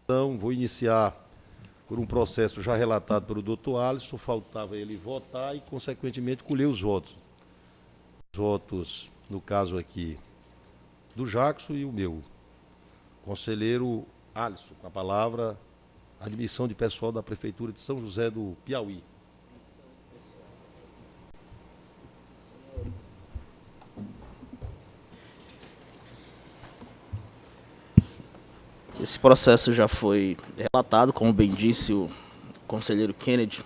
Então, vou iniciar por um processo já relatado pelo doutor Alisson, faltava ele votar e, consequentemente, colher os votos. Os votos, no caso aqui, do Jackson e o meu. Conselheiro Alisson, com a palavra, admissão de pessoal da Prefeitura de São José do Piauí. Esse processo já foi relatado, como bem disse o conselheiro Kennedy,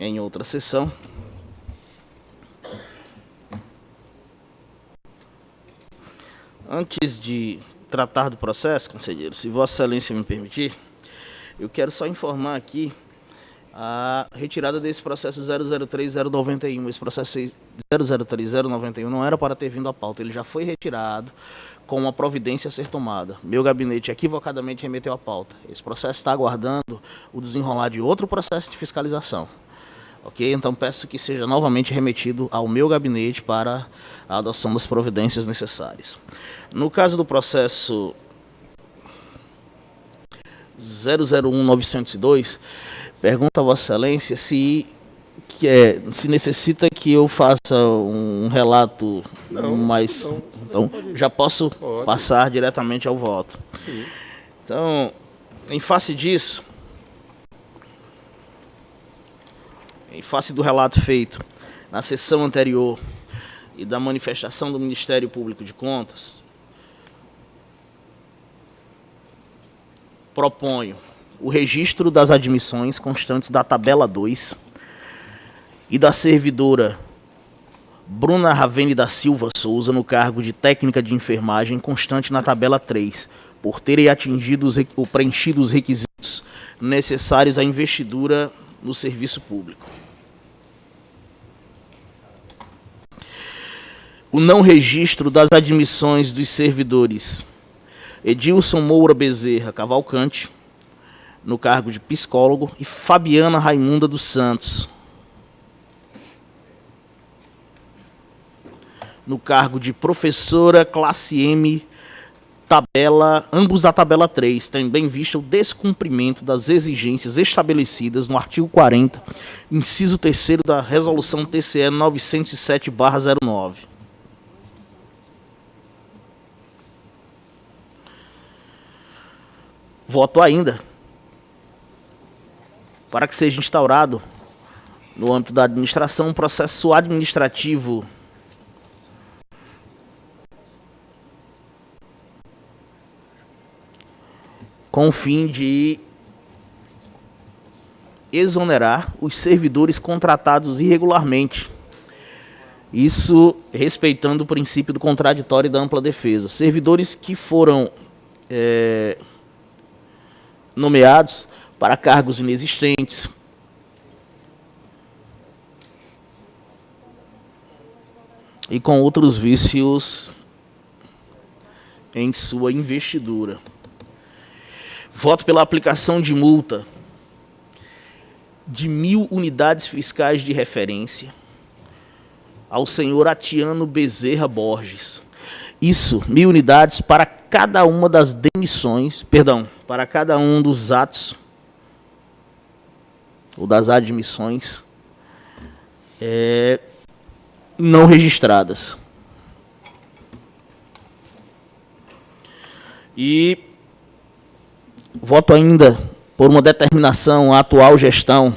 em outra sessão. Antes de tratar do processo, conselheiro, se Vossa Excelência me permitir, eu quero só informar aqui a retirada desse processo 003091. Esse processo 003091 não era para ter vindo à pauta, ele já foi retirado com uma providência a ser tomada. Meu gabinete equivocadamente remeteu à pauta. Esse processo está aguardando o desenrolar de outro processo de fiscalização. Ok? Então peço que seja novamente remetido ao meu gabinete para a adoção das providências necessárias. No caso do processo 001902, pergunto a Vossa Excelência se necessita que eu faça um relato mais... Não. Então, já posso passar diretamente ao voto. Sim. Então, em face disso, em face do relato feito na sessão anterior e da manifestação do Ministério Público de Contas, proponho o registro das admissões constantes da tabela 2 e da servidora Bruna Ravene da Silva Souza no cargo de técnica de enfermagem constante na tabela 3, por terem atingido ou preenchido os requisitos necessários à investidura no serviço público. O não registro das admissões dos servidores Edilson Moura Bezerra Cavalcante, no cargo de psicólogo, e Fabiana Raimunda dos Santos, no cargo de professora classe M, ambos da tabela 3, também vista o descumprimento das exigências estabelecidas no artigo 40, inciso 3º da Resolução TCE 907/09. Voto ainda para que seja instaurado, no âmbito da administração, um processo administrativo com o fim de exonerar os servidores contratados irregularmente. Isso respeitando o princípio do contraditório e da ampla defesa. Servidores que foram nomeados para cargos inexistentes, e com outros vícios em sua investidura. Voto pela aplicação de multa de 1.000 unidades fiscais de referência ao senhor Atiano Bezerra Borges. Isso, 1.000 unidades para cada uma das demissões, para cada um dos atos ou das admissões não registradas. E voto ainda por uma determinação à atual gestão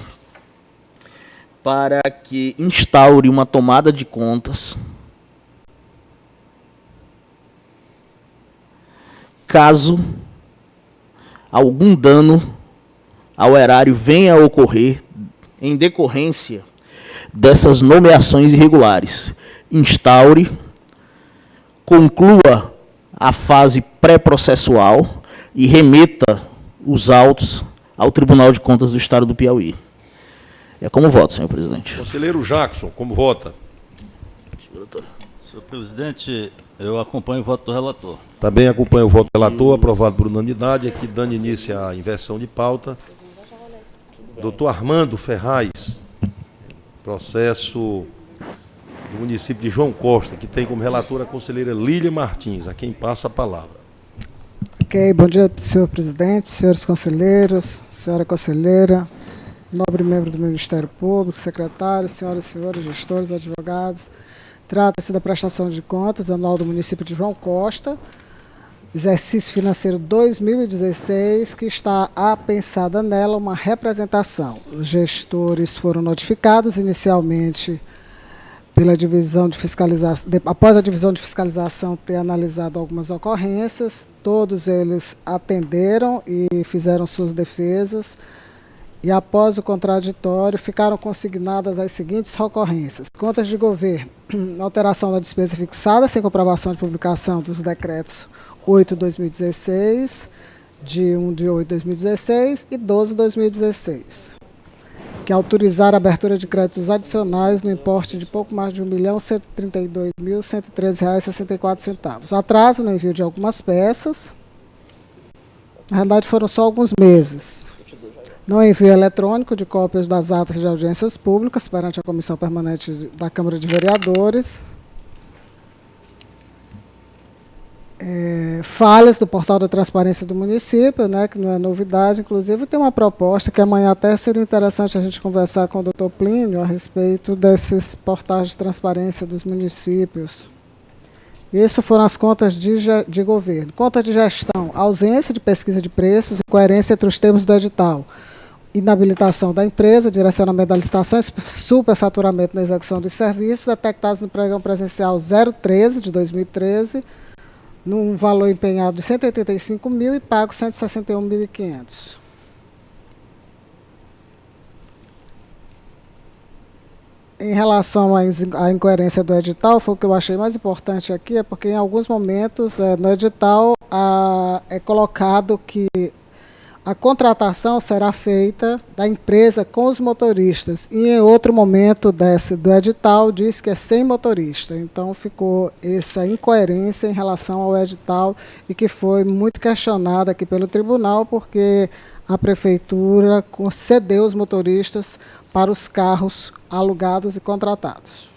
para que instaure uma tomada de contas caso algum dano ao erário venha a ocorrer em decorrência dessas nomeações irregulares. Instaure, conclua a fase pré-processual e remeta os autos ao Tribunal de Contas do Estado do Piauí. É como voto, senhor presidente. Conselheiro Jackson, como vota? Senhor presidente, eu acompanho o voto do relator. Também acompanho o voto do relator, aprovado por unanimidade. Aqui dando início à inversão de pauta. Doutor Armando Ferraz, processo do município de João Costa, que tem como relatora a conselheira Lília Martins, a quem passa a palavra. Ok, bom dia, senhor presidente, senhores conselheiros, senhora conselheira, nobre membro do Ministério Público, secretário, senhoras e senhores gestores, advogados. Trata-se da prestação de contas anual do município de João Costa, exercício financeiro 2016, que está apensada nela uma representação. Os gestores foram notificados inicialmente pela divisão de fiscalização, após a divisão de fiscalização ter analisado algumas ocorrências, todos eles atenderam e fizeram suas defesas, e após o contraditório ficaram consignadas as seguintes ocorrências: contas de governo, alteração da despesa fixada sem comprovação de publicação dos decretos 8/2016, de 1 de 8 de 2016 e 12 de 2016. Que autorizaram a abertura de créditos adicionais no importe de pouco mais de R$ 1.132.113,64. Atraso no envio de algumas peças. Na realidade, foram só alguns meses. No envio eletrônico de cópias das atas de audiências públicas perante a Comissão Permanente da Câmara de Vereadores. Falhas do portal da transparência do município, né, que não é novidade. Inclusive, tem uma proposta que amanhã até seria interessante a gente conversar com o doutor Plínio a respeito desses portais de transparência dos municípios. Essas foram as contas de governo. Conta de gestão: ausência de pesquisa de preços e coerência entre os termos do edital. Inabilitação da empresa, direcionamento da licitação e superfaturamento na execução dos serviços, detectados no pregão presencial 013 de 2013, num valor empenhado de R$ 185.000 e pago R$ 161.500. Em relação à incoerência do edital, foi o que eu achei mais importante aqui, é porque em alguns momentos no edital é colocado que a contratação será feita da empresa com os motoristas, e em outro momento do edital diz que é sem motorista. Então ficou essa incoerência em relação ao edital, e que foi muito questionada aqui pelo tribunal, porque a prefeitura concedeu os motoristas para os carros alugados e contratados.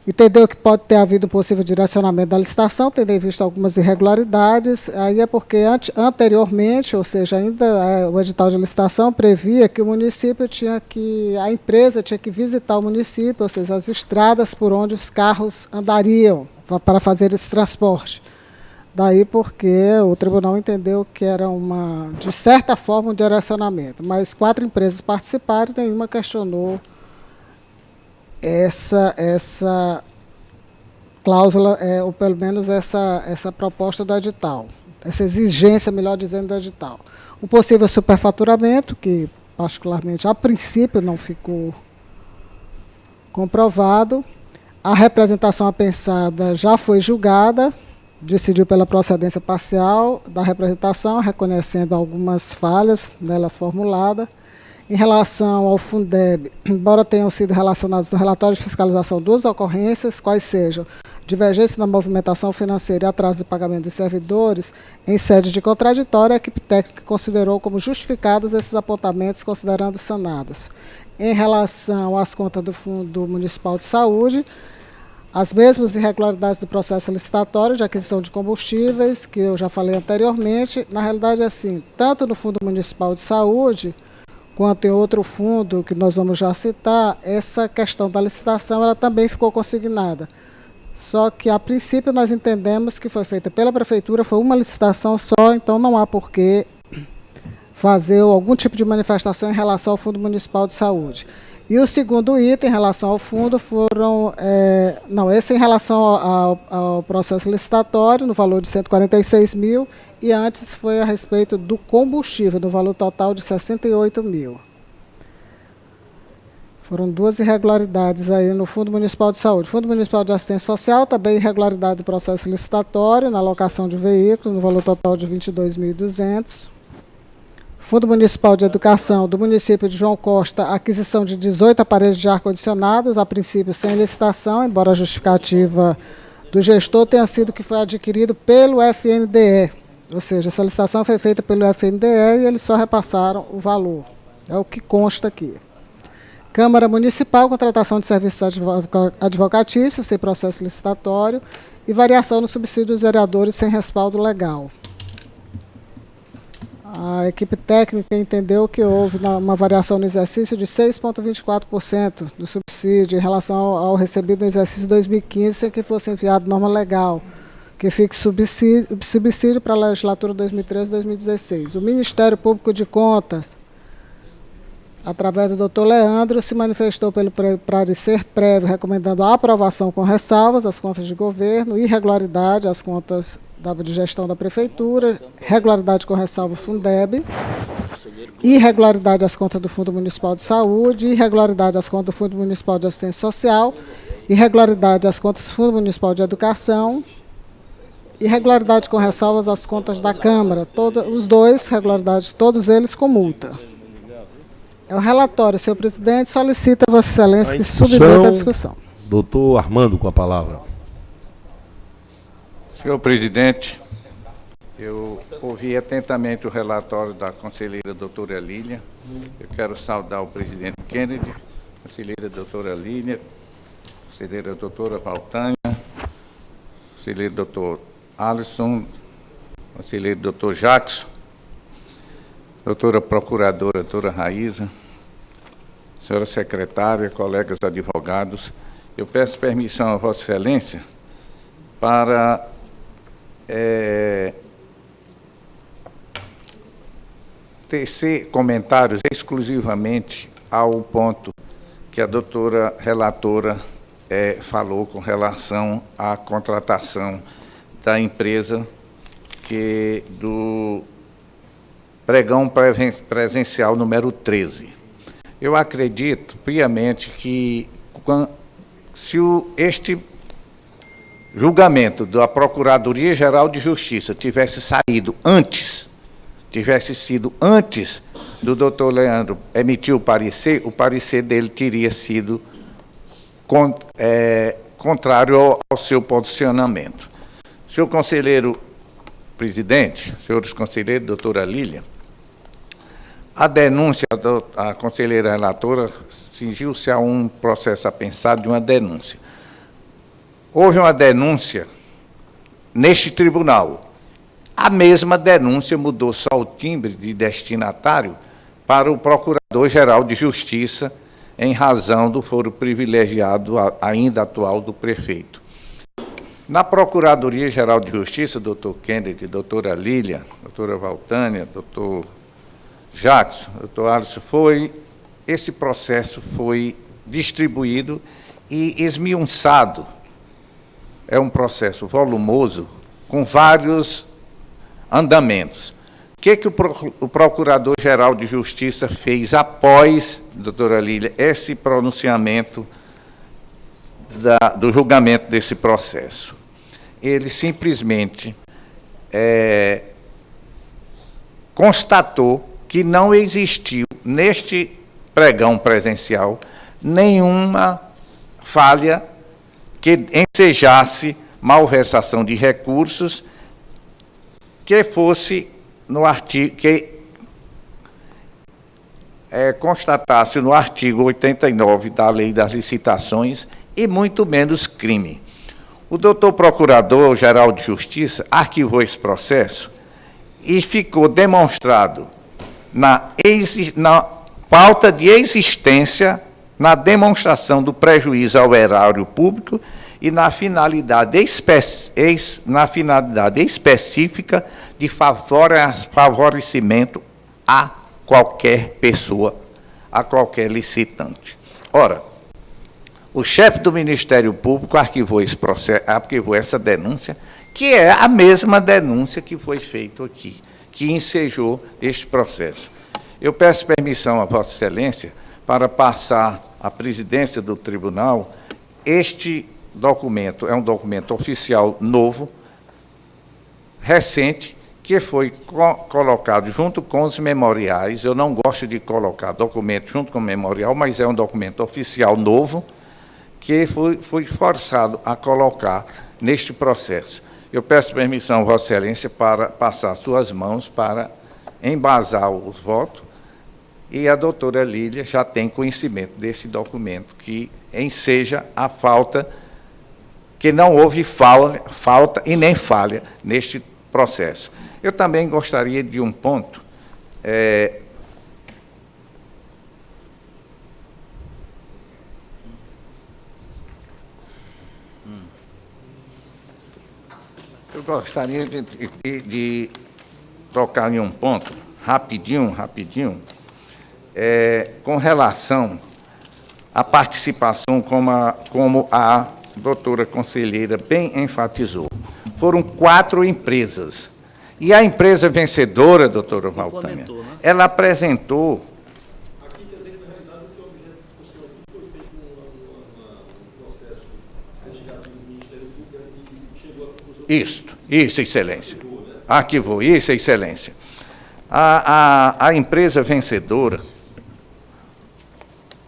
Entendeu que pode ter havido um possível direcionamento da licitação, tendo em vista algumas irregularidades. Aí é porque anteriormente, ou seja, ainda o edital de licitação previa que a empresa tinha que visitar o município, ou seja, as estradas por onde os carros andariam para fazer esse transporte. Daí porque o tribunal entendeu que era de certa forma, um direcionamento. Mas 4 empresas participaram e nenhuma questionou essa cláusula, ou pelo menos essa proposta do edital, essa exigência, melhor dizendo, do edital. O possível superfaturamento, que particularmente a princípio não ficou comprovado. A representação apensada já foi julgada, decidiu pela procedência parcial da representação, reconhecendo algumas falhas nelas formuladas. Em relação ao Fundeb, embora tenham sido relacionados no relatório de fiscalização 2 ocorrências, quais sejam divergência na movimentação financeira e atraso do pagamento dos servidores, em sede de contraditório, a equipe técnica considerou como justificados esses apontamentos, considerando sanados. Em relação às contas do Fundo Municipal de Saúde, as mesmas irregularidades do processo licitatório de aquisição de combustíveis, que eu já falei anteriormente. Na realidade, assim, tanto no Fundo Municipal de Saúde, quanto em outro fundo que nós vamos já citar, essa questão da licitação ela também ficou consignada. Só que, a princípio, nós entendemos que foi feita pela Prefeitura, foi uma licitação só, então não há por que fazer algum tipo de manifestação em relação ao Fundo Municipal de Saúde. E o segundo item, em relação ao fundo, esse em relação ao processo licitatório, no valor de 146 mil, e antes foi a respeito do combustível, no valor total de 68 mil. Foram 2 irregularidades aí no Fundo Municipal de Saúde. Fundo Municipal de Assistência Social, também irregularidade do processo licitatório, na alocação de veículos, no valor total de 22.200. Fundo Municipal de Educação do município de João Costa, aquisição de 18 aparelhos de ar-condicionados, a princípio sem licitação, embora a justificativa do gestor tenha sido que foi adquirido pelo FNDE. Ou seja, essa licitação foi feita pelo FNDE e eles só repassaram o valor. É o que consta aqui. Câmara Municipal, contratação de serviços advocatícios sem processo licitatório e variação no subsídio dos vereadores sem respaldo legal. A equipe técnica entendeu que houve uma variação no exercício de 6,24% do subsídio em relação ao recebido no exercício 2015, sem que fosse enviado norma legal, que fique subsídio para a legislatura 2013-2016. O Ministério Público de Contas, através do Dr. Leandro, se manifestou pelo parecer prévio, recomendando a aprovação com ressalvas às contas de governo, irregularidade às contas de gestão da Prefeitura, regularidade com ressalva Fundeb, irregularidade às contas do Fundo Municipal de Saúde, irregularidade às contas do Fundo Municipal de Assistência Social, irregularidade às contas do Fundo Municipal de Educação, irregularidade com ressalvas às contas da Câmara, os dois, regularidades, todos eles com multa. É o relatório, senhor presidente, solicita a Vossa Excelência que submeta a discussão. Doutor Armando, com a palavra. Senhor presidente, eu ouvi atentamente o relatório da conselheira doutora Lília. Eu quero saudar o presidente Kennedy, conselheira doutora Lília, conselheira doutora Valtânia, conselheiro doutor Alisson, conselheiro doutor Jackson, doutora procuradora, doutora Raíza, senhora secretária, colegas advogados, eu peço permissão a Vossa Excelência para tecer comentários exclusivamente ao ponto que a doutora relatora falou com relação à contratação da empresa do pregão presencial número 13. Eu acredito piamente que se este julgamento da Procuradoria-Geral de Justiça tivesse sido antes do doutor Leandro emitir o parecer dele teria sido contrário ao seu posicionamento. Senhor conselheiro presidente, senhores conselheiros, doutora Lília, a denúncia da conselheira relatora cingiu-se a um processo apensado de uma denúncia. Houve uma denúncia neste tribunal. A mesma denúncia mudou só o timbre de destinatário para o Procurador-Geral de Justiça, em razão do foro privilegiado ainda atual do prefeito. Na Procuradoria-Geral de Justiça, doutor Kennedy, doutora Lília, doutora Valtânia, doutor Jackson, doutor Alisson, esse processo foi distribuído e esmiuçado. É um processo volumoso, com vários andamentos. O que o Procurador-Geral de Justiça fez após, doutora Lília, esse pronunciamento do julgamento desse processo? Ele simplesmente constatou que não existiu, neste pregão presencial, nenhuma falha que ensejasse malversação de recursos que fosse no artigo, constatasse no artigo 89 da Lei das Licitações e muito menos crime. O doutor Procurador-Geral de Justiça arquivou esse processo e ficou demonstrado na falta de existência, na demonstração do prejuízo ao erário público e na finalidade específica de favorecimento a qualquer pessoa, a qualquer licitante. Ora, o chefe do Ministério Público arquivou esse processo, arquivou essa denúncia, que é a mesma denúncia que foi feita aqui, que ensejou este processo. Eu peço permissão a Vossa Excelência para passar à presidência do tribunal. Este documento é um documento oficial novo, recente, que foi colocado junto com os memoriais. Eu não gosto de colocar documento junto com o memorial, mas é um documento oficial novo, que foi forçado a colocar neste processo. Eu peço permissão, Vossa Excelência, para passar suas mãos para embasar o voto e a doutora Lília já tem conhecimento desse documento, que enseja a falta, que não houve falta e nem falha neste processo. Eu também gostaria de um ponto, eu gostaria de tocar em um ponto, rapidinho, com relação à participação, como a doutora conselheira bem enfatizou. Foram 4 empresas. E a empresa vencedora, doutora Valtânia, né? ela apresentou... Aqui, quer dizer que, na realidade, o que é objeto de discussão aqui foi feito um processo investigativo do Ministério Público e chegou à conclusão... Isso, Excelência. Arquivou, isso, Excelência. A empresa vencedora,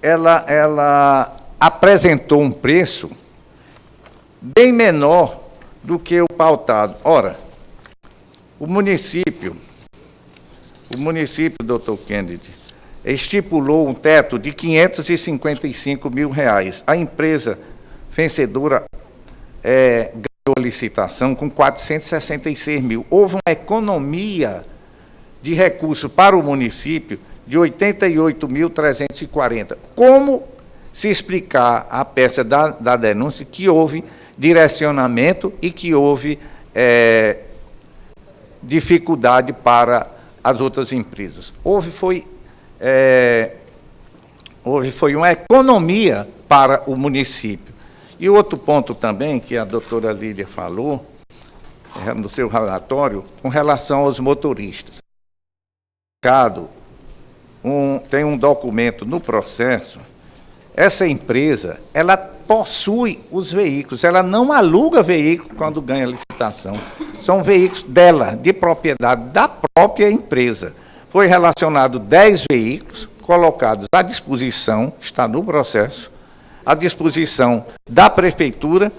ela apresentou um preço bem menor do que o pautado. Ora, o município, doutor Kennedy, estipulou um teto de R$555 mil. A empresa vencedora ganhou a licitação com 466 mil. Houve uma economia de recursos para o município de 88.340. Como se explicar a peça da denúncia que houve direcionamento e que houve dificuldade para as outras empresas? Houve foi uma economia para o município. E outro ponto também, que a doutora Lília falou, no seu relatório, com relação aos motoristas. Tem um documento no processo. Essa empresa, ela possui os veículos, ela não aluga veículo quando ganha licitação. São veículos dela, de propriedade da própria empresa. Foi relacionado 10 veículos colocados à disposição, está no processo, à disposição da prefeitura,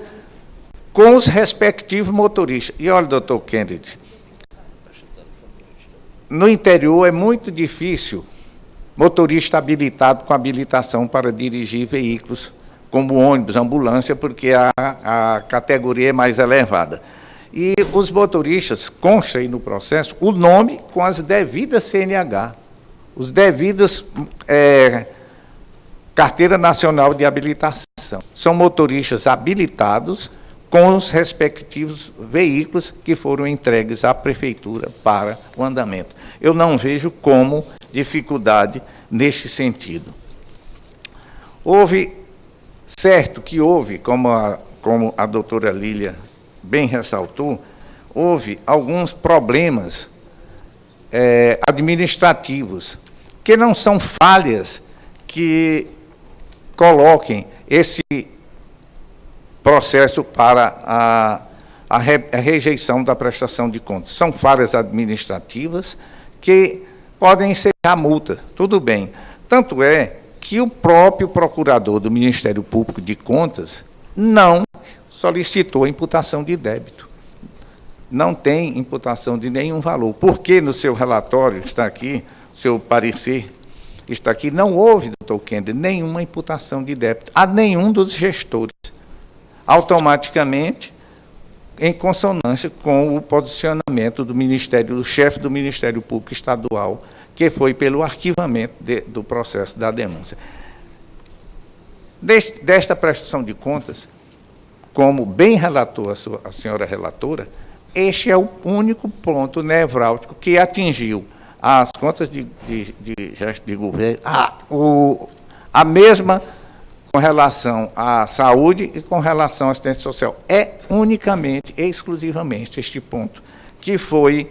com os respectivos motoristas. E olha, doutor Kennedy, no interior é muito difícil motorista habilitado com habilitação para dirigir veículos como ônibus, ambulância, porque a categoria é mais elevada. E os motoristas, consta aí no processo, o nome com as devidas CNH, os devidas Carteira Nacional de Habilitação. São motoristas habilitados com os respectivos veículos que foram entregues à prefeitura para o andamento. Eu não vejo como dificuldade neste sentido. Certo que houve, como a doutora Lília bem ressaltou, houve alguns problemas administrativos, que não são falhas que coloquem esse processo para a rejeição da prestação de contas. São falhas administrativas que podem ensejar multa, tudo bem. Tanto é que o próprio procurador do Ministério Público de Contas não solicitou imputação de débito. Não tem imputação de nenhum valor, porque no seu relatório está aqui, seu parecer está aqui, não houve, doutor Kennedy, nenhuma imputação de débito a nenhum dos gestores. Automaticamente, em consonância com o posicionamento do chefe do Ministério Público Estadual, que foi pelo arquivamento do processo da denúncia. Desta prestação de contas, como bem relatou a senhora relatora, este é o único ponto nevrálgico que atingiu as contas de governo, a mesma com relação à saúde e com relação à assistência social. É unicamente, exclusivamente, este ponto que foi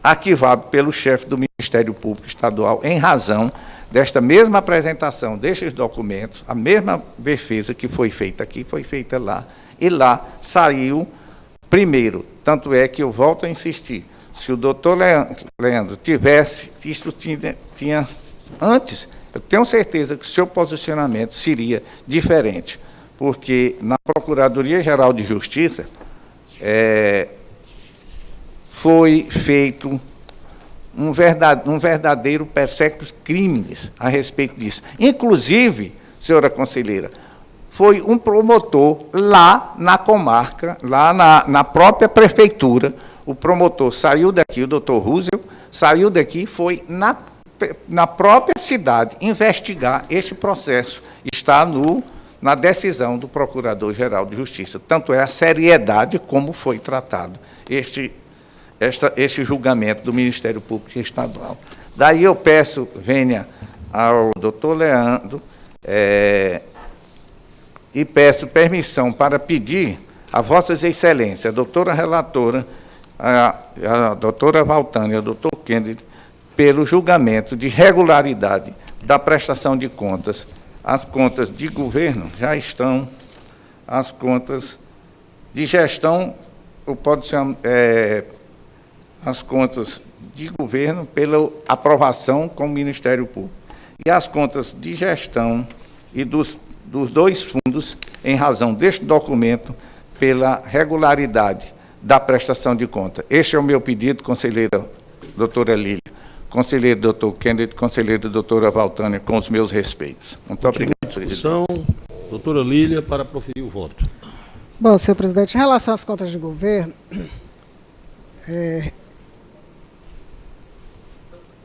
arquivado pelo chefe do Ministério Público Estadual, em razão desta mesma apresentação destes documentos, a mesma defesa que foi feita aqui, foi feita lá, e lá saiu primeiro. Tanto é que eu volto a insistir, se o doutor Leandro tivesse, isso tinha antes, eu tenho certeza que o seu posicionamento seria diferente, porque na Procuradoria-Geral de Justiça foi feito um verdadeiro persecutus crimes a respeito disso. Inclusive, senhora conselheira, foi um promotor lá na comarca, lá na própria prefeitura. O promotor saiu daqui, o doutor Roosevelt, saiu daqui e foi na própria cidade investigar este processo. Está na decisão do Procurador-Geral de Justiça. Tanto é a seriedade como foi tratado este julgamento do Ministério Público Estadual. Daí eu peço, venha ao doutor Leandro, e peço permissão para pedir a Vossas Excelências, a doutora relatora, a doutora Valtânia, a doutor Kennedy, pelo julgamento de regularidade da prestação de contas. As contas de governo já estão, as contas de gestão, pode chamar, as contas de governo pela aprovação com o Ministério Público. E as contas de gestão e dos dois fundos, em razão deste documento, pela regularidade da prestação de conta. Este é o meu pedido, conselheira doutora Lília, conselheiro doutor Kennedy, conselheira doutora Valtânia, com os meus respeitos. Muito obrigado, discussão, doutora Lília, para proferir o voto. Bom, senhor presidente, em relação às contas de governo,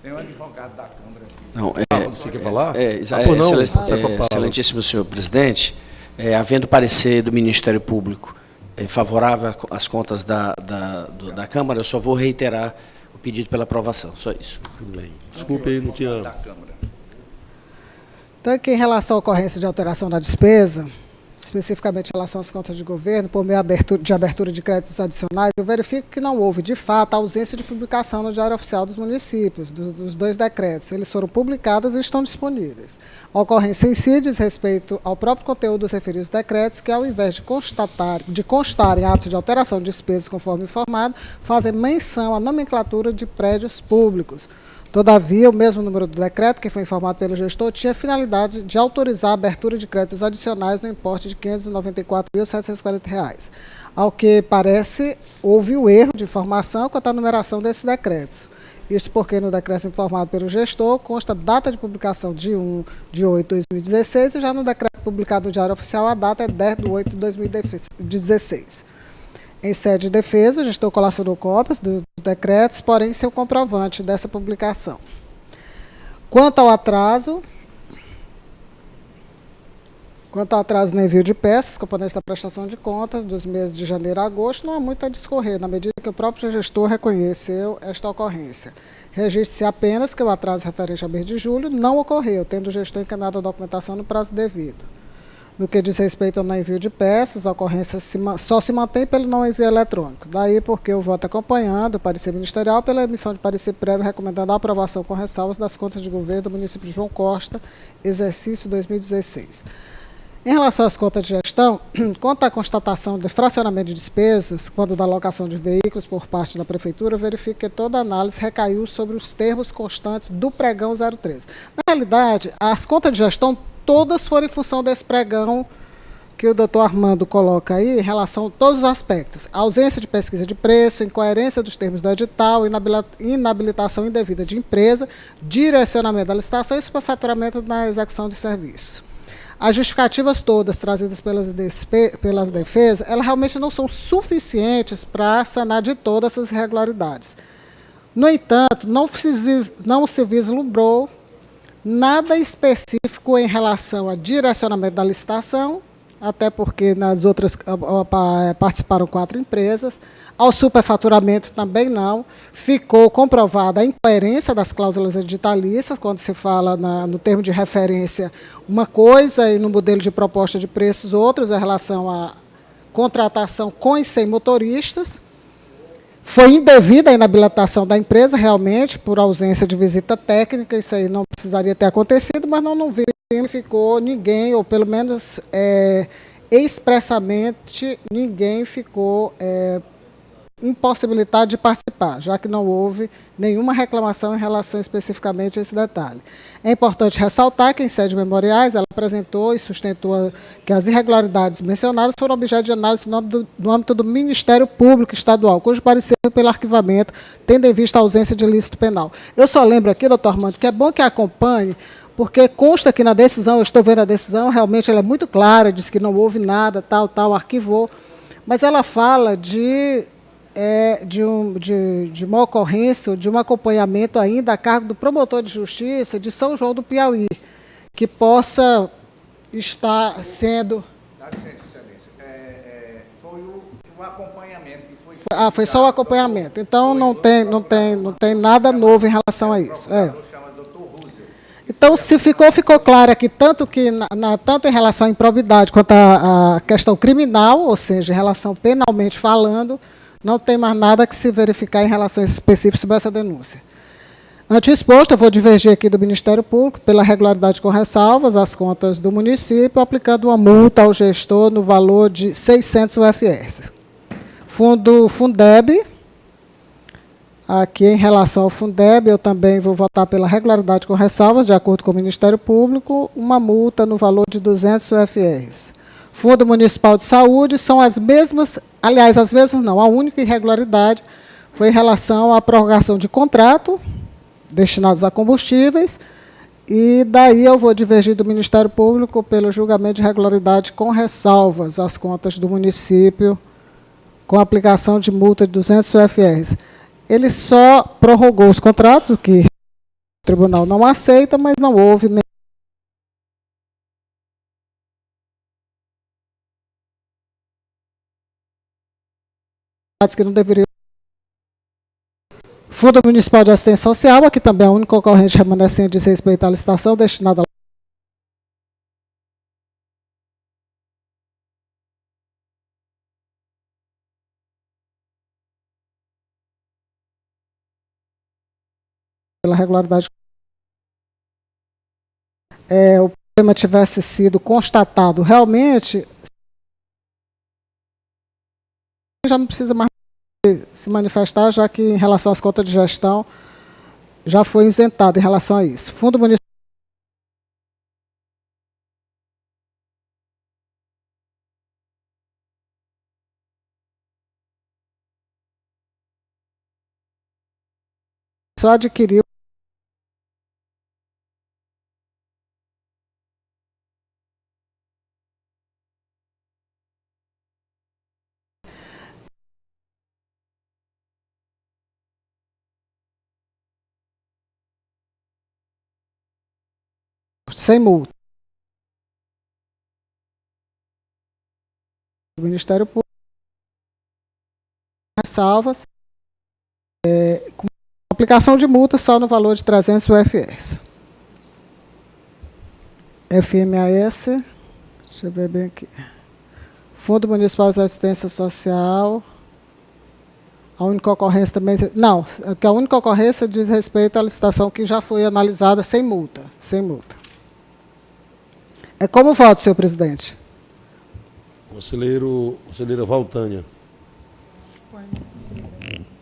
Tem um advogado da Câmara aqui. Não, Você quer falar? excelentíssimo senhor presidente, havendo parecer do Ministério Público favorável às contas da Câmara, eu só vou reiterar o pedido pela aprovação, só isso. Tudo bem. Desculpe aí, não tinha... Da Câmara. então, aqui em relação à ocorrência de alteração da despesa, especificamente em relação às contas de governo, por meio de abertura de créditos adicionais, eu verifico que não houve, de fato, a ausência de publicação no Diário Oficial dos Municípios, dos dois decretos. Eles foram publicados e estão disponíveis. A ocorrência em si diz respeito ao próprio conteúdo dos referidos decretos, que, ao invés de constar em atos de alteração de despesas conforme informado, fazem menção à nomenclatura de prédios públicos. Todavia, o mesmo número do decreto, que foi informado pelo gestor, tinha a finalidade de autorizar a abertura de créditos adicionais no importe de R$ 594.740. Ao que parece, houve o erro de informação quanto à numeração desses decretos. Isso porque no decreto informado pelo gestor consta a data de publicação de 1 de 8 de 2016 e já no decreto publicado no Diário Oficial a data é 10 de 8 de 2016. Em sede de defesa, o gestor colacionou cópias dos decretos, porém sem o comprovante dessa publicação. Quanto ao atraso no envio de peças, componentes da prestação de contas dos meses de janeiro a agosto, não há muito a discorrer, na medida que o próprio gestor reconheceu esta ocorrência. Registre-se apenas que o atraso referente ao mês de julho não ocorreu, tendo o gestor encaminhado a documentação no prazo devido. No que diz respeito ao não envio de peças, a ocorrência só se mantém pelo não envio eletrônico. Daí porque o voto acompanhando o parecer ministerial pela emissão de parecer prévio recomendando a aprovação com ressalvas das contas de governo do município de João Costa, exercício 2016. Em relação às contas de gestão, quanto à constatação de fracionamento de despesas, quando da alocação de veículos por parte da Prefeitura, verifica que toda a análise recaiu sobre os termos constantes do pregão 03. Na realidade, as contas de gestão todas foram em função desse pregão que o doutor Armando coloca aí, em relação a todos os aspectos. A ausência de pesquisa de preço, incoerência dos termos do edital, inabilitação indevida de empresa, direcionamento da licitação e superfaturamento na execução de serviços. As justificativas todas trazidas pelas defesas, elas realmente não são suficientes para sanar de todas essas irregularidades. No entanto, não se vislumbrou nada específico em relação a direcionamento da licitação, até porque nas outras participaram 4 empresas. Ao superfaturamento também não. Ficou comprovada a incoerência das cláusulas editalícias, quando se fala no termo de referência uma coisa e no modelo de proposta de preços outros, em relação à contratação com e sem motoristas. Foi indevida a inabilitação da empresa, realmente, por ausência de visita técnica, isso aí não precisaria ter acontecido, mas não ficou ninguém, ou pelo menos expressamente ninguém ficou impossibilitado de participar, já que não houve nenhuma reclamação em relação especificamente a esse detalhe. É importante ressaltar que, em sede memoriais, ela apresentou e sustentou que as irregularidades mencionadas foram objeto de análise no âmbito do Ministério Público Estadual, cujo parecer pelo arquivamento, tendo em vista a ausência de ilícito penal. Eu só lembro aqui, doutor Armando, que é bom que acompanhe, porque consta que na decisão, eu estou vendo a decisão, realmente ela é muito clara, diz que não houve nada, tal, arquivou, mas ela fala de uma ocorrência, de um acompanhamento ainda a cargo do promotor de justiça de São João do Piauí, que possa estar sendo... Dá licença, excelência. Foi o acompanhamento que foi... foi só o acompanhamento. Então, não tem nada novo em relação a isso. Então, se ficou claro aqui, tanto em relação à improbidade quanto à questão criminal, ou seja, em relação penalmente falando, não tem mais nada que se verificar em relação a esse específico sobre essa denúncia. Ante exposto, eu vou divergir aqui do Ministério Público pela regularidade com ressalvas às contas do município, aplicando uma multa ao gestor no valor de 600 UFRs. Fundeb, aqui em relação ao Fundeb, eu também vou votar pela regularidade com ressalvas, de acordo com o Ministério Público, uma multa no valor de 200 UFRs. Fundo Municipal de Saúde são as mesmas, aliás, as mesmas não, a única irregularidade foi em relação à prorrogação de contrato destinados a combustíveis, e daí eu vou divergir do Ministério Público pelo julgamento de regularidade com ressalvas às contas do município, com aplicação de multa de 200 UFRs. Ele só prorrogou os contratos, o que o tribunal não aceita, mas não houve nenhum que não deveriam. Fundo Municipal de Assistência Social, aqui também é a única ocorrente remanescente diz respeito à licitação destinada a pela regularidade. O problema tivesse sido constatado realmente, já não precisa mais se manifestar, já que em relação às contas de gestão já foi isentado em relação a isso. Fundo Municipal só adquiriu sem multa. O Ministério Público ressalvas com aplicação de multa só no valor de 300 UFRs. FMAS, deixa eu ver bem aqui. Fundo Municipal de Assistência Social. A única ocorrência também... Não, que a única ocorrência diz respeito à licitação que já foi analisada sem multa. Sem multa. Como voto, senhor presidente? Conselheira Valtânia.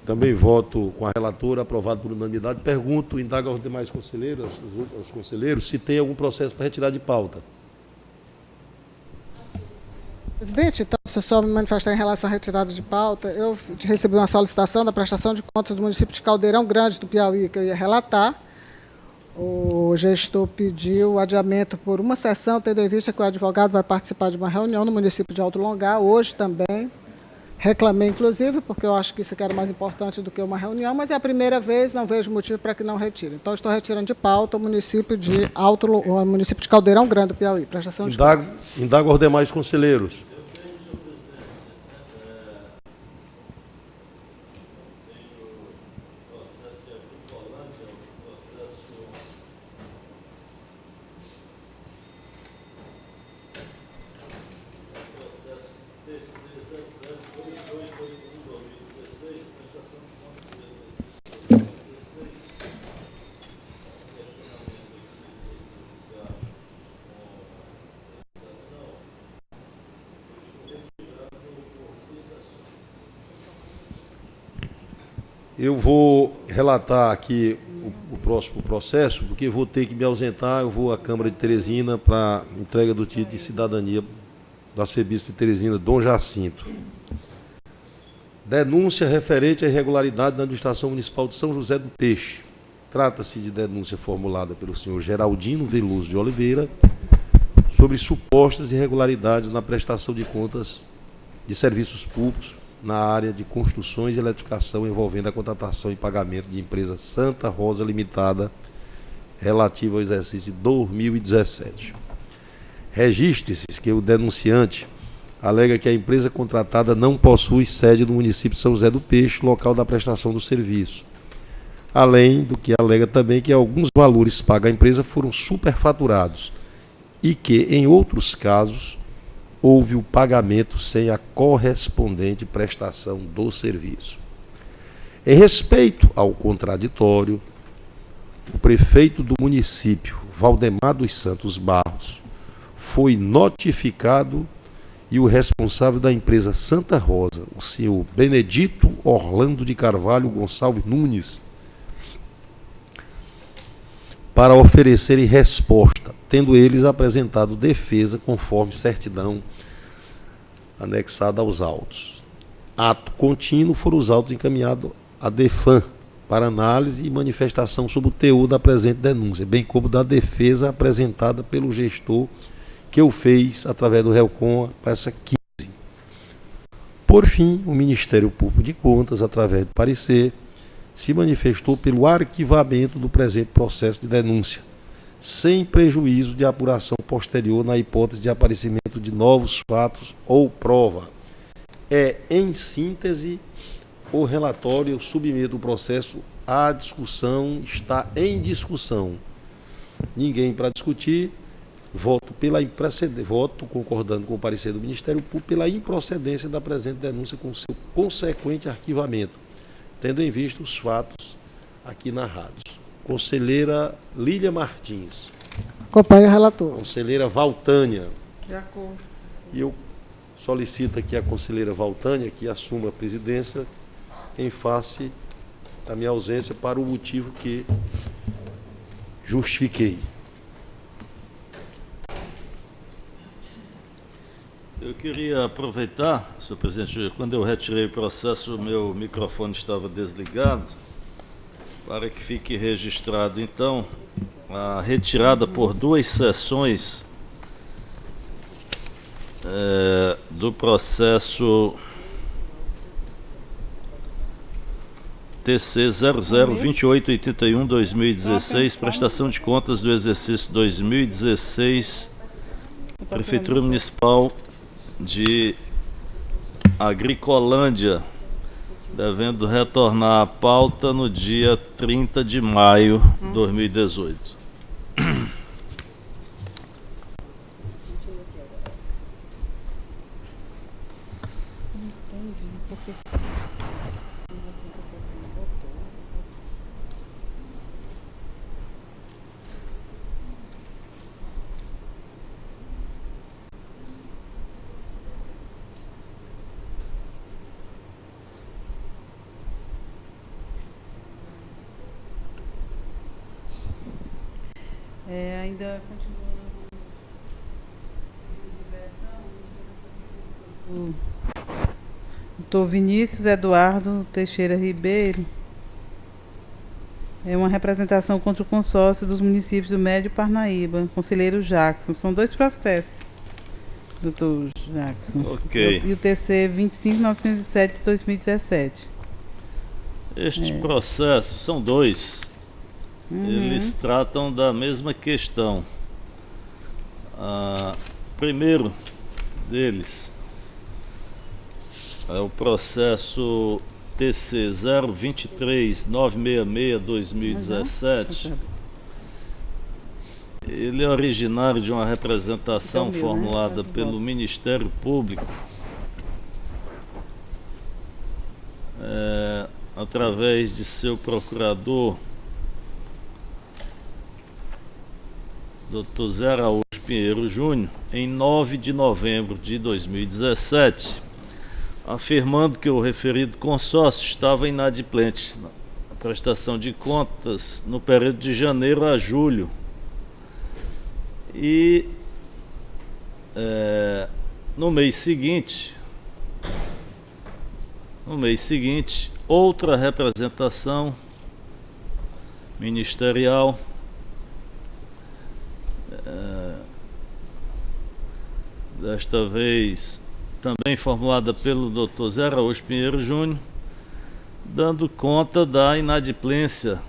Também voto com a relatora, aprovado por unanimidade. Pergunto, indago aos demais conselheiros, aos conselheiros, se tem algum processo para retirar de pauta. Presidente, então, se eu só me manifestar em relação à retirada de pauta, eu recebi uma solicitação da prestação de contas do município de Caldeirão Grande, do Piauí, que eu ia relatar. O gestor pediu o adiamento por uma sessão, tendo em vista que o advogado vai participar de uma reunião no município de Alto Longar, hoje também. Reclamei, inclusive, porque eu acho que isso aqui era mais importante do que uma reunião, mas é a primeira vez, não vejo motivo para que não retire. Então, estou retirando de pauta o município de Caldeirão Grande, do Piauí. Prestação de contas. Indago aos demais conselheiros. Eu vou relatar aqui o próximo processo, porque vou ter que me ausentar. Eu vou à Câmara de Teresina para entrega do título de cidadania do arcebispo de Teresina, Dom Jacinto. Denúncia referente à irregularidade na administração municipal de São José do Peixe. Trata-se de denúncia formulada pelo senhor Geraldino Veloso de Oliveira sobre supostas irregularidades na prestação de contas de serviços públicos na área de construções e eletrificação envolvendo a contratação e pagamento de empresa Santa Rosa Limitada relativa ao exercício de 2017. Registre-se que o denunciante alega que a empresa contratada não possui sede no município de São José do Peixe, local da prestação do serviço. Além do que alega também que alguns valores pagos à empresa foram superfaturados e que, em outros casos, houve o pagamento sem a correspondente prestação do serviço. Em respeito ao contraditório, o prefeito do município, Valdemar dos Santos Barros, foi notificado e o responsável da empresa Santa Rosa, o senhor Benedito Orlando de Carvalho Gonçalves Nunes, para oferecerem resposta, tendo eles apresentado defesa conforme certidão anexada aos autos. Ato contínuo foram os autos encaminhados à DEFAM para análise e manifestação sobre o teor da presente denúncia, bem como da defesa apresentada pelo gestor que o fez através do REUCON, peça 15. Por fim, o Ministério Público de Contas, através do parecer, se manifestou pelo arquivamento do presente processo de denúncia, sem prejuízo de apuração posterior na hipótese de aparecimento de novos fatos ou prova. Em síntese, o relatório submete o processo à discussão, está em discussão. Ninguém para discutir. Voto concordando com o parecer do Ministério Público pela improcedência da presente denúncia com seu consequente arquivamento, tendo em vista os fatos aqui narrados. Conselheira Lília Martins. Acompanhe o relator. Conselheira Valtânia. De acordo. E eu solicito aqui a conselheira Valtânia que assuma a presidência em face da minha ausência para o motivo que justifiquei. Eu queria aproveitar, senhor presidente, quando eu retirei o processo, o meu microfone estava desligado, para que fique registrado, então, a retirada por 2 sessões do processo TC 002881-2016, prestação de contas do exercício 2016, Prefeitura Municipal de Agricolândia, devendo retornar à pauta no dia 30 de maio de 2018. Ainda continuando o doutor Vinícius Eduardo Teixeira Ribeiro. É uma representação contra o consórcio dos municípios do Médio Parnaíba, conselheiro Jackson. São 2 processos, doutor Jackson. Ok. E o TC 25907 de 2017. Estes processos são 2. Eles tratam da mesma questão. Primeiro deles é o processo TC 023966-2017. Ele é originário de uma representação formulada pelo Ministério Público através de seu procurador, Dr. Zé Araújo Pinheiro Júnior, em 9 de novembro de 2017, afirmando que o referido consórcio estava inadimplente na prestação de contas no período de janeiro a julho. E no mês seguinte, outra representação ministerial desta vez também formulada pelo Dr. Zé Araújo Pinheiro Júnior, dando conta da inadimplência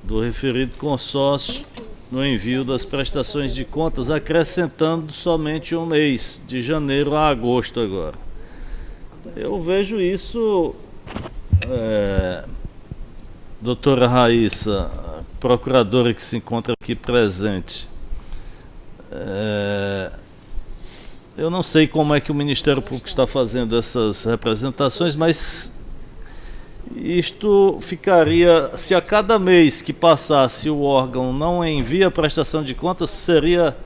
do referido consórcio no envio das prestações de contas, acrescentando somente um mês, de janeiro a agosto agora. Eu vejo isso, doutora Raíssa, procuradora que se encontra aqui presente, eu não sei como é que o Ministério Público está fazendo essas representações, mas isto ficaria, se a cada mês que passasse o órgão não envia a prestação de contas, seria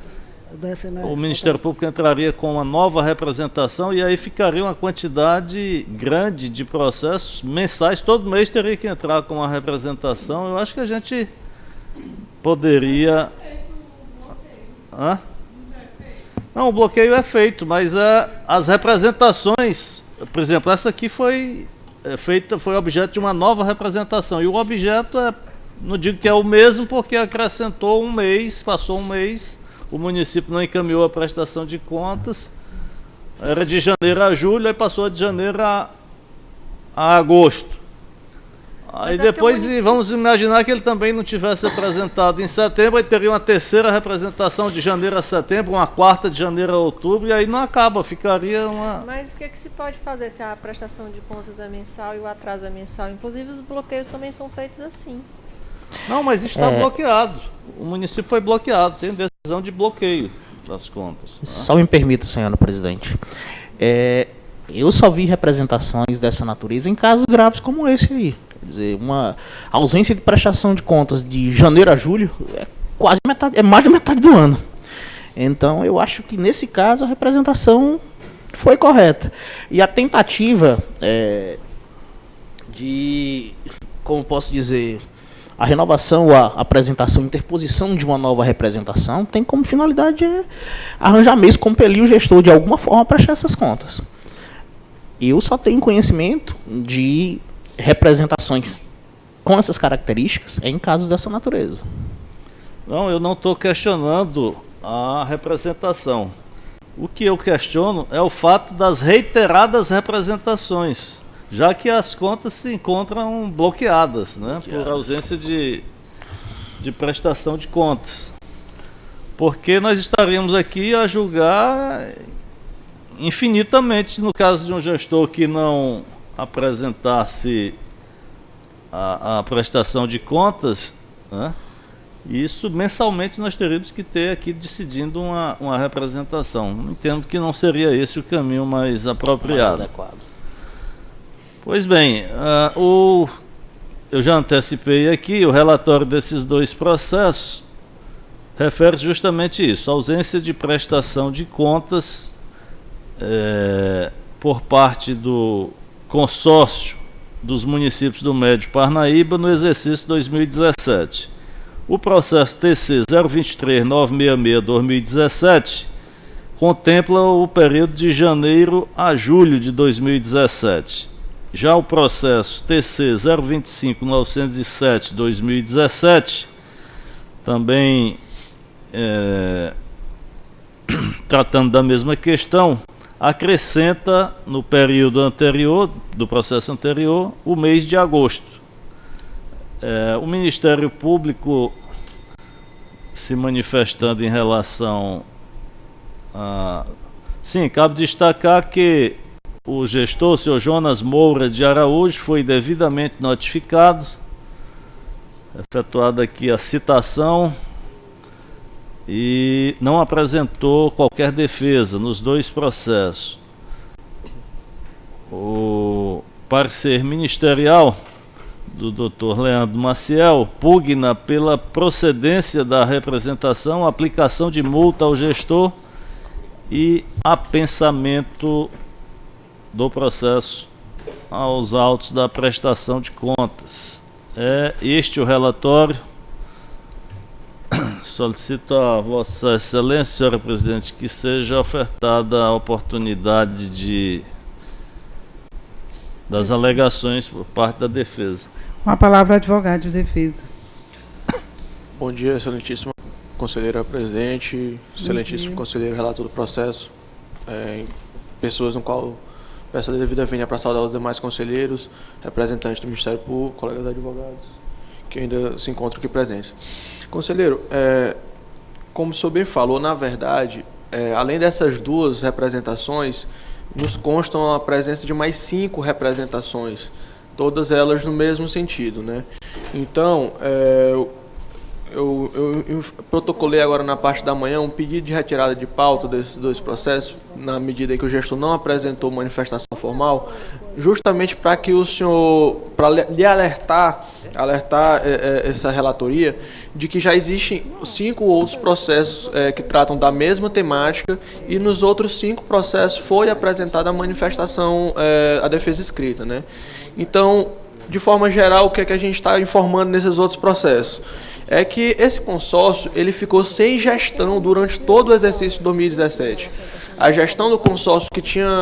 o Ministério Público entraria com uma nova representação e aí ficaria uma quantidade grande de processos mensais, todo mês teria que entrar com uma representação. Eu acho que a gente poderia... Não, o bloqueio é feito, mas as representações, por exemplo, essa aqui foi objeto de uma nova representação. E o objeto não digo que é o mesmo, porque acrescentou um mês, passou um mês, o município não encaminhou a prestação de contas, era de janeiro a julho, aí passou de janeiro a agosto. Aí depois vamos imaginar que ele também não tivesse apresentado em setembro, aí teria uma terceira representação de janeiro a setembro, uma quarta de janeiro a outubro, e aí não acaba, ficaria uma... Mas o que se pode fazer se a prestação de contas é mensal e o atraso é mensal? Inclusive os bloqueios também são feitos assim. Não, mas está bloqueado. O município foi bloqueado, tem decisão de bloqueio das contas. Tá? Só me permita, senhora presidente. Eu só vi representações dessa natureza em casos graves como esse aí. Quer dizer, uma ausência de prestação de contas de janeiro a julho é quase metade, é mais de metade do ano. Então, eu acho que nesse caso a representação foi correta. E a tentativa de, como posso dizer, a renovação, a apresentação, interposição de uma nova representação tem como finalidade arranjar meios, compelir o gestor de alguma forma a prestar essas contas. Eu só tenho conhecimento de representações com essas características em casos dessa natureza. Não, eu não estou questionando a representação. O que eu questiono é o fato das reiteradas representações, já que as contas se encontram bloqueadas, né, por ausência de prestação de contas. Porque nós estaríamos aqui a julgar infinitamente no caso de um gestor que não apresentasse a prestação de contas, né? Isso mensalmente nós teríamos que ter aqui decidindo uma representação. Entendo que não seria esse o caminho mais apropriado. Mais adequado. Pois bem, eu já antecipei aqui, o relatório desses dois processos refere justamente isso, ausência de prestação de contas por parte do consórcio dos municípios do Médio Parnaíba no exercício 2017. O processo TC 023.966/2017 contempla o período de janeiro a julho de 2017. Já o processo TC 025.907/2017, também tratando da mesma questão, acrescenta no período anterior, do processo anterior, o mês de agosto. O Ministério Público, se manifestando em relação a... Sim, cabe destacar que o gestor, o senhor Jonas Moura de Araújo, foi devidamente notificado, efetuada aqui a citação, e não apresentou qualquer defesa nos dois processos. O parecer ministerial do Dr. Leandro Maciel pugna pela procedência da representação, aplicação de multa ao gestor e apensamento do processo aos autos da prestação de contas. É este o relatório. Solicito a Vossa Excelência, senhora Presidente, que seja ofertada a oportunidade das alegações por parte da defesa. Com a palavra, advogado de defesa. Bom dia, excelentíssima conselheira presidente, excelentíssimo conselheiro relator do processo, pessoas no qual peço a devida vênia para saudar os demais conselheiros, representantes do Ministério Público, colegas advogados, que ainda se encontram aqui presentes. Conselheiro, como o senhor bem falou, na verdade, além dessas duas representações, nos constam a presença de mais 5 representações, todas elas no mesmo sentido, né? Então, eu protocolei agora na parte da manhã um pedido de retirada de pauta desses 2 processos, na medida em que o gestor não apresentou manifestação formal, justamente para que o senhor, para lhe alertar essa relatoria de que já existem 5 outros processos que tratam da mesma temática e nos outros 5 processos foi apresentada a manifestação, a defesa escrita, né? Então, de forma geral, o que é que a gente está informando nesses outros processos? É que esse consórcio ele ficou sem gestão durante todo o exercício de 2017. A gestão do consórcio que tinha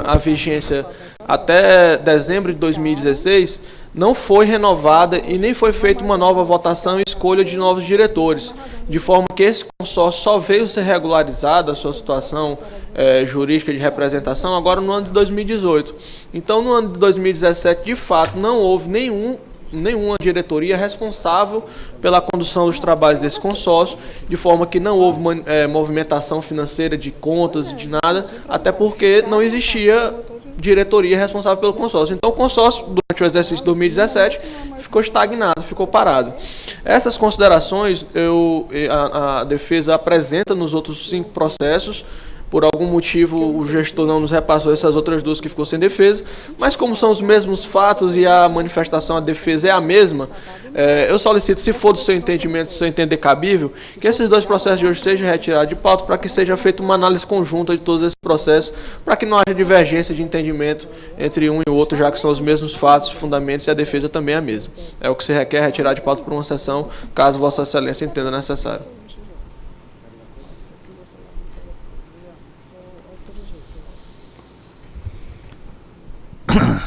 a vigência até dezembro de 2016 não foi renovada e nem foi feita uma nova votação e escolha de novos diretores, de forma que esse consórcio só veio ser regularizado, a sua situação jurídica de representação, agora no ano de 2018. Então, no ano de 2017, de fato, não houve nenhuma diretoria responsável pela condução dos trabalhos desse consórcio, de forma que não houve movimentação financeira de contas e de nada, até porque não existia diretoria responsável pelo consórcio. Então, o consórcio, durante o exercício de 2017, ficou estagnado, ficou parado. Essas considerações a defesa apresenta nos outros 5 processos. Por algum motivo, o gestor não nos repassou essas outras 2 que ficou sem defesa, mas como são os mesmos fatos e a manifestação, a defesa é a mesma, eu solicito, se for do seu entendimento, se seu entender cabível, que esses 2 processos de hoje sejam retirados de pauta para que seja feita uma análise conjunta de todos esses processos, para que não haja divergência de entendimento entre um e o outro, já que são os mesmos fatos, fundamentos e a defesa também é a mesma. É o que se requer retirar de pauta por uma sessão, caso Vossa Excelência entenda necessário.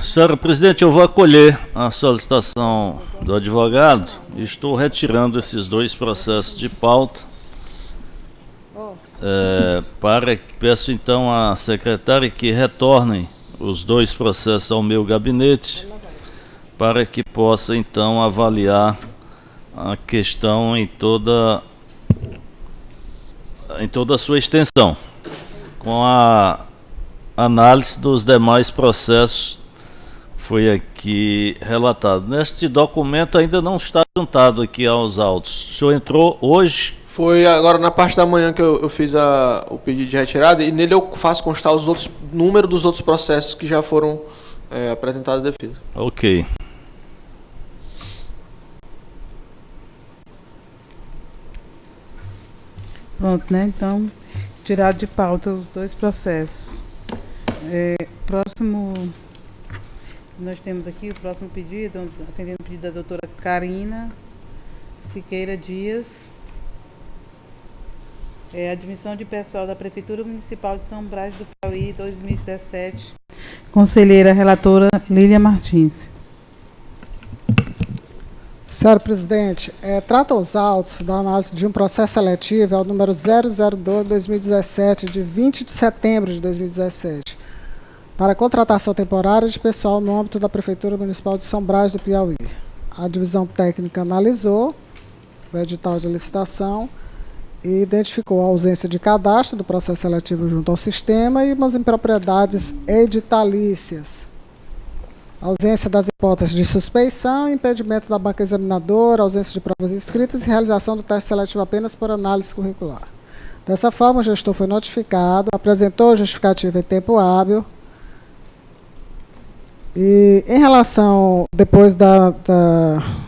Senhora Presidente, eu vou acolher a solicitação do advogado e estou retirando esses 2 processos de pauta. Peço então à secretária que retornem os 2 processos ao meu gabinete para que possa então avaliar a questão em toda a sua extensão, com a análise dos demais processos foi aqui relatado. Neste documento ainda não está juntado aqui aos autos. O senhor entrou hoje? Foi agora na parte da manhã que eu fiz o pedido de retirada e nele eu faço constar os outros números dos outros processos que já foram apresentados à defesa. Ok. Pronto, né? Então, tirado de pauta os 2 processos. Próximo, nós temos aqui o próximo pedido, atendendo o pedido da doutora Karina Siqueira Dias. Admissão de pessoal da Prefeitura Municipal de São Brás do Piauí 2017. Conselheira relatora Lília Martins. Senhora Presidente, trata os autos da análise de um processo seletivo, é o número 002-2017, de 20 de setembro de 2017, para contratação temporária de pessoal no âmbito da Prefeitura Municipal de São Brás do Piauí. A divisão técnica analisou o edital de licitação e identificou a ausência de cadastro do processo seletivo junto ao sistema e umas impropriedades editalícias. Ausência das hipóteses de suspeição, impedimento da banca examinadora, ausência de provas escritas e realização do teste seletivo apenas por análise curricular. Dessa forma, o gestor foi notificado, apresentou justificativa em tempo hábil. E em relação, depois da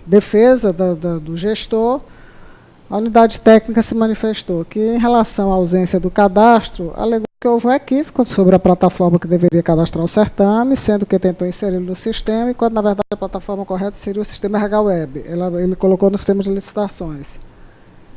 defesa do gestor, a unidade técnica se manifestou que, em relação à ausência do cadastro, alegou que houve um equívoco sobre a plataforma que deveria cadastrar o certame, sendo que tentou inseri-lo no sistema, enquanto, na verdade, a plataforma correta seria o sistema RH Web. Ele colocou no sistema de licitações.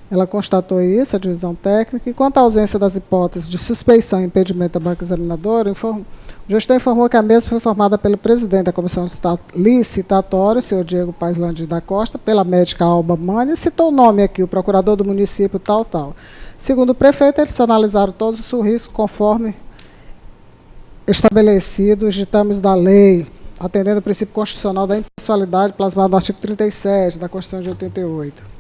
Ela constatou isso, a divisão técnica, e quanto à ausência das hipóteses de suspeição e impedimento da banca examinadora, o gestor informou que a mesma foi formada pelo presidente da Comissão Licitatória, o senhor Diego Paes Landim da Costa, pela médica Alba Mani, citou o nome aqui, o procurador do município, tal. Segundo o prefeito, eles analisaram todos os riscos conforme estabelecido os ditames da lei, atendendo ao princípio constitucional da impessoalidade plasmado no artigo 37 da Constituição de 88.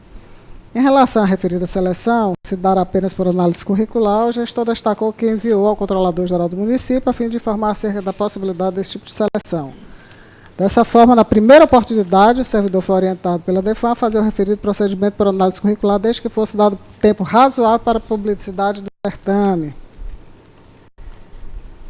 Em relação à referida seleção, se dar apenas por análise curricular, o gestor destacou que enviou ao controlador-geral do município a fim de informar acerca da possibilidade desse tipo de seleção. Dessa forma, na primeira oportunidade, o servidor foi orientado pela DEFAM a fazer o referido procedimento por análise curricular, desde que fosse dado tempo razoável para a publicidade do certame.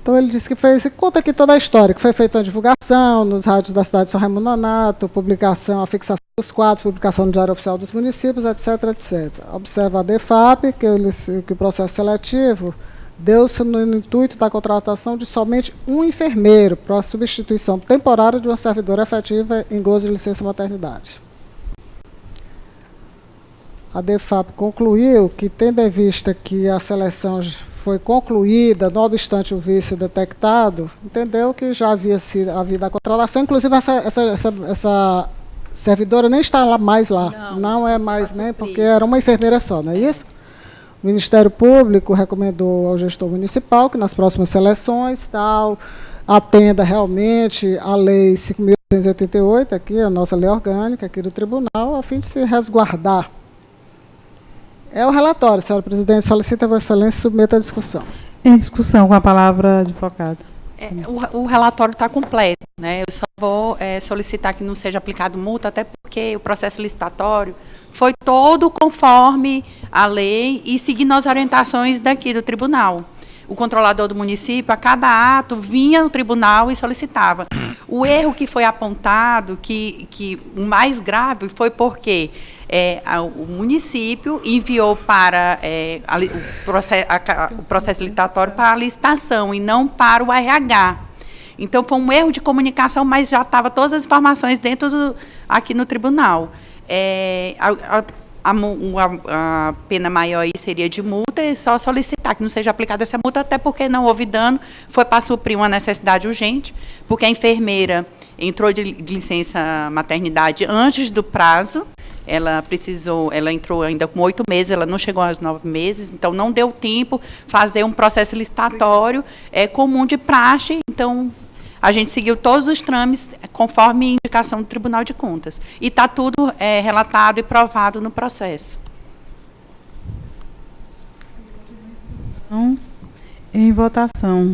Então, ele disse que fez, e conta aqui toda a história, que foi feita uma divulgação nos rádios da cidade de São Raimundo Nonato, publicação, a fixação dos quadros, publicação no Diário Oficial dos Municípios, etc, etc. Observa a DEFAP que o processo seletivo deu-se no intuito da contratação de somente um enfermeiro para a substituição temporária de uma servidora efetiva em gozo de licença maternidade. A DEFAP concluiu que, tendo em vista que a seleção foi concluída, não obstante o vício detectado, entendeu que já havia havido a contratação. Inclusive, essa servidora nem está lá mais lá. Não é mais nem, porque era uma enfermeira só, não é isso? O Ministério Público recomendou ao gestor municipal que nas próximas seleções atenda realmente a Lei 5.888, aqui, a nossa lei orgânica aqui do Tribunal, a fim de se resguardar. É o relatório, senhora presidente. Solicita a Vossa Excelência submeta a discussão. Em discussão, com a palavra, advogada. O relatório está completo, né? Eu só vou solicitar que não seja aplicado multa, até porque o processo licitatório foi todo conforme a lei e seguindo as orientações daqui do tribunal. O controlador do município, a cada ato, vinha no tribunal e solicitava. O erro que foi apontado, que o mais grave, foi porque o município enviou para o processo licitatório para a licitação e não para o RH. Então, foi um erro de comunicação, mas já estava todas as informações dentro aqui no tribunal. A pena maior aí seria de multa, é só solicitar que não seja aplicada essa multa, até porque não houve dano, foi para suprir uma necessidade urgente, porque a enfermeira entrou de licença maternidade antes do prazo, ela entrou ainda com 8 meses, ela não chegou aos 9 meses, então não deu tempo fazer um processo licitatório comum de praxe, então a gente seguiu todos os trâmites conforme indicação do Tribunal de Contas. E está tudo relatado e provado no processo. Em votação.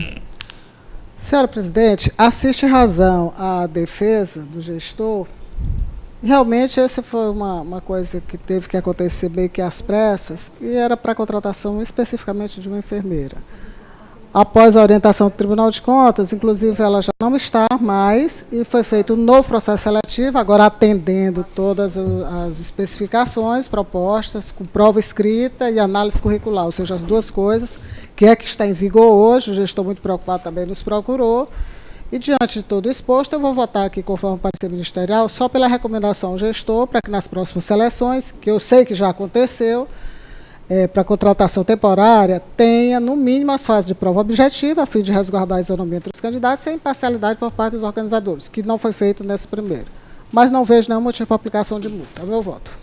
Senhora presidente, assiste razão à defesa do gestor. Realmente, essa foi uma coisa que teve que acontecer meio que às pressas, e era para a contratação especificamente de uma enfermeira. Após a orientação do Tribunal de Contas, inclusive ela já não está mais, e foi feito um novo processo seletivo, agora atendendo todas as especificações propostas, com prova escrita e análise curricular, ou seja, as duas coisas, que está em vigor hoje. O gestor, muito preocupado, também nos procurou. E, diante de todo o exposto, eu vou votar aqui, conforme o parecer ministerial, só pela recomendação ao gestor, para que nas próximas seleções, que eu sei que já aconteceu, para contratação temporária, tenha, no mínimo, as fases de prova objetiva, a fim de resguardar a isonomia entre os candidatos, sem imparcialidade por parte dos organizadores, que não foi feito nessa primeira. Mas não vejo nenhum motivo para aplicação de multa. É o meu voto.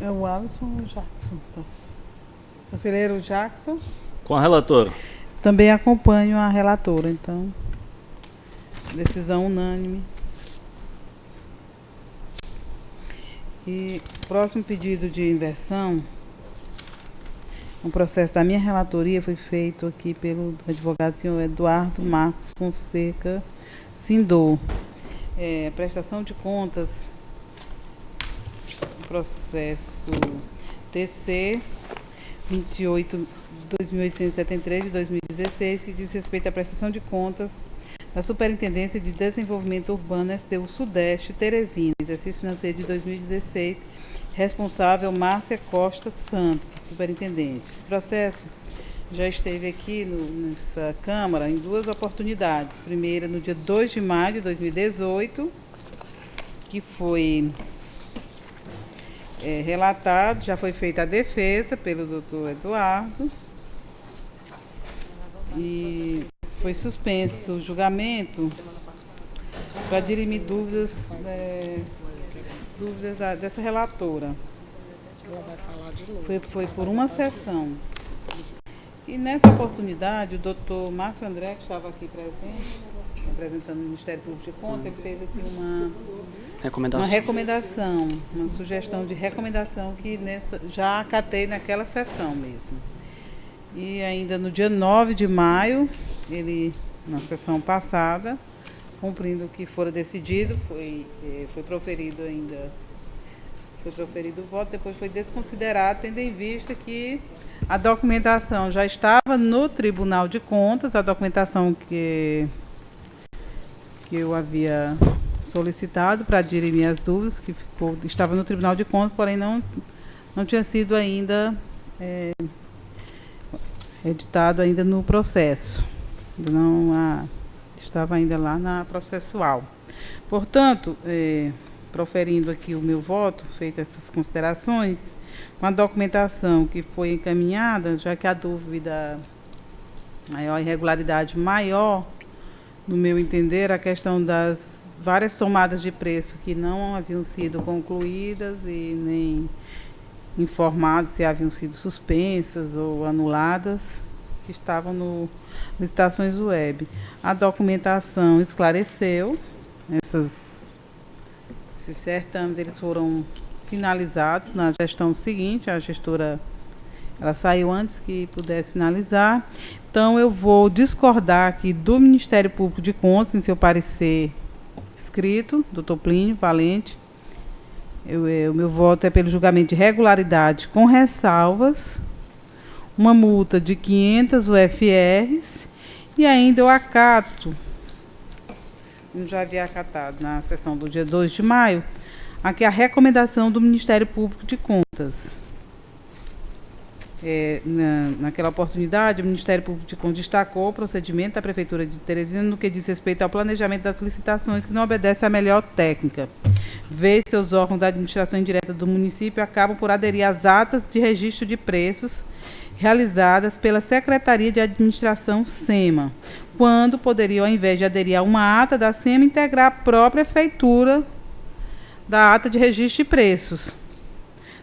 É o Alisson ou o Jackson? Conselheiro Jackson? Com a relatora. Também acompanho a relatora, então. Decisão unânime. E o próximo pedido de inversão, um processo da minha relatoria, foi feito aqui pelo advogado senhor Eduardo Marcos Fonseca Sindor. Prestação de contas, processo TC 28.2873 de 2016, que diz respeito à prestação de contas da Superintendência de Desenvolvimento Urbano STU Sudeste Teresina, exercício financeiro de 2016, Responsável, Márcia Costa Santos, superintendente. Esse processo já esteve aqui nessa Câmara em 2 oportunidades. Primeira, no dia 2 de maio de 2018, que foi relatado, já foi feita a defesa pelo doutor Eduardo e foi suspenso o julgamento para dirimir dúvidas dessa relatora. Foi por uma sessão. E nessa oportunidade, o doutor Márcio André, que estava aqui presente, representando o Ministério Público de Contas, ele fez aqui uma recomendação, uma sugestão de recomendação que já acatei naquela sessão mesmo. E ainda no dia 9 de maio, na sessão passada, cumprindo o que fora decidido, foi proferido o voto, depois foi desconsiderado, tendo em vista que a documentação já estava no Tribunal de Contas, a documentação que eu havia solicitado para dirimir as dúvidas, que estava no Tribunal de Contas, porém não tinha sido ainda editado ainda no processo. Estava ainda lá na processual. Portanto, proferindo aqui o meu voto, feitas essas considerações, com a documentação que foi encaminhada, já que a dúvida maior, irregularidade maior, no meu entender, a questão das várias tomadas de preço que não haviam sido concluídas e nem informados se haviam sido suspensas ou anuladas, que estavam no licitações web. A documentação esclareceu, esses certames eles foram finalizados na gestão seguinte, a gestora ela saiu antes que pudesse finalizar. Então eu vou discordar aqui do Ministério Público de Contas em seu parecer escrito, doutor Plínio Valente. O meu voto é pelo julgamento de regularidade com ressalvas, uma multa de 500 UFRs e ainda eu acato, como já havia acatado na sessão do dia 2 de maio, aqui a recomendação do Ministério Público de Contas. Naquela oportunidade, o Ministério Público de Contas destacou o procedimento da Prefeitura de Teresina no que diz respeito ao planejamento das licitações, que não obedece à melhor técnica, vez que os órgãos da administração indireta do município acabam por aderir às atas de registro de preços realizadas pela Secretaria de Administração SEMA, quando poderiam, ao invés de aderir a uma ata da SEMA, integrar a própria feitura da ata de registro de preços,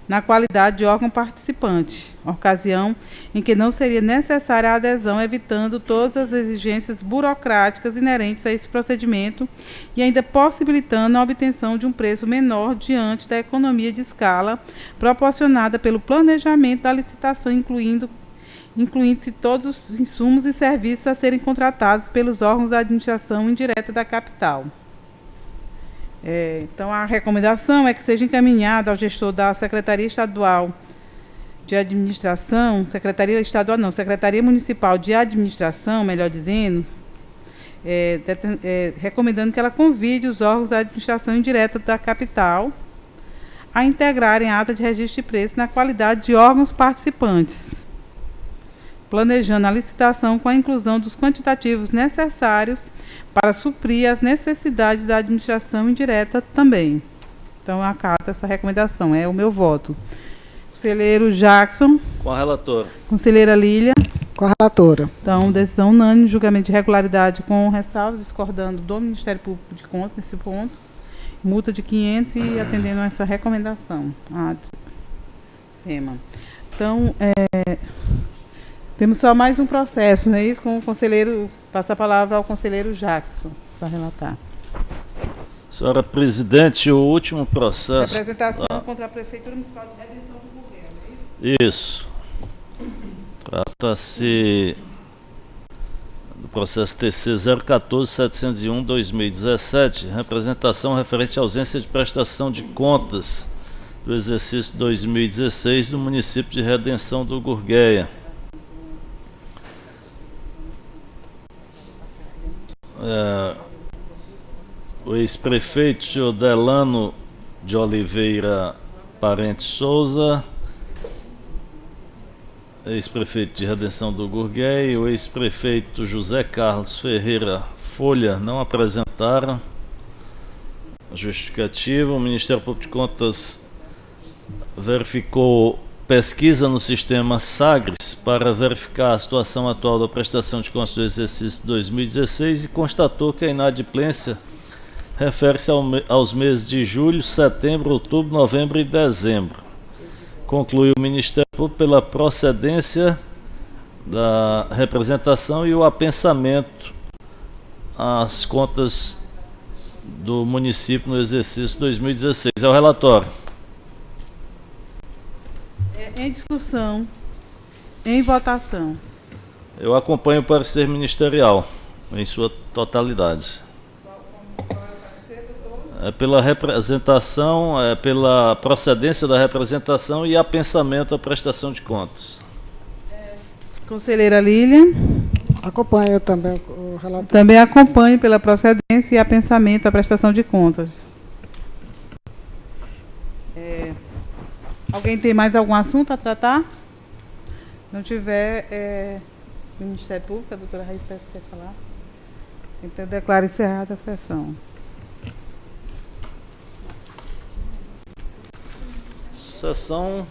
na qualidade de órgão participante, ocasião em que não seria necessária a adesão, evitando todas as exigências burocráticas inerentes a esse procedimento e ainda possibilitando a obtenção de um preço menor diante da economia de escala proporcionada pelo planejamento da licitação, incluindo-se todos os insumos e serviços a serem contratados pelos órgãos da administração indireta da capital. Então, a recomendação é que seja encaminhada ao gestor da Secretaria Estadual de Administração, Secretaria Municipal de Administração, melhor dizendo, recomendando que ela convide os órgãos da administração indireta da capital a integrarem a ata de registro de preço na qualidade de órgãos participantes, planejando a licitação com a inclusão dos quantitativos necessários para suprir as necessidades da administração indireta também. Então, eu acato essa recomendação, é o meu voto. Conselheiro Jackson. Com a relatora. Conselheira Lília. Com a relatora. Então, decisão unânime, julgamento de regularidade com ressalvas, discordando do Ministério Público de Contas nesse ponto. Multa de 500 e atendendo a essa recomendação. SEMA. Então, temos só mais um processo, não é isso? Com o conselheiro, passa a palavra ao conselheiro Jackson para relatar. Senhora presidente, o último processo... Representação contra a Prefeitura Municipal de Redenção do Governo, é isso? Isso. Trata-se do processo TC 014.701/2017, representação referente à ausência de prestação de contas do exercício 2016 do município de Redenção do Gurgueia. O ex-prefeito, senhor Delano de Oliveira Parente Souza, ex-prefeito de Redenção do Gurgué, e o ex-prefeito José Carlos Ferreira Folha não apresentaram a justificativa. O Ministério Público de Contas verificou pesquisa no sistema Sagres para verificar a situação atual da prestação de contas do exercício 2016 e constatou que a inadimplência refere-se aos meses de julho, setembro, outubro, novembro e dezembro. Concluiu o Ministério Público pela procedência da representação e o apensamento às contas do município no exercício 2016. É o relatório. Em discussão. Em votação. Eu acompanho o parecer ministerial em sua totalidade. É pela representação, é pela procedência da representação e apensamento à prestação de contas. Conselheira Lília. Acompanho também o relatório. Também acompanho pela procedência e apensamento à prestação de contas. Alguém tem mais algum assunto a tratar? Não tiver, Ministério Público, a doutora Raíssa quer falar? Então, eu declaro encerrada a sessão. Sessão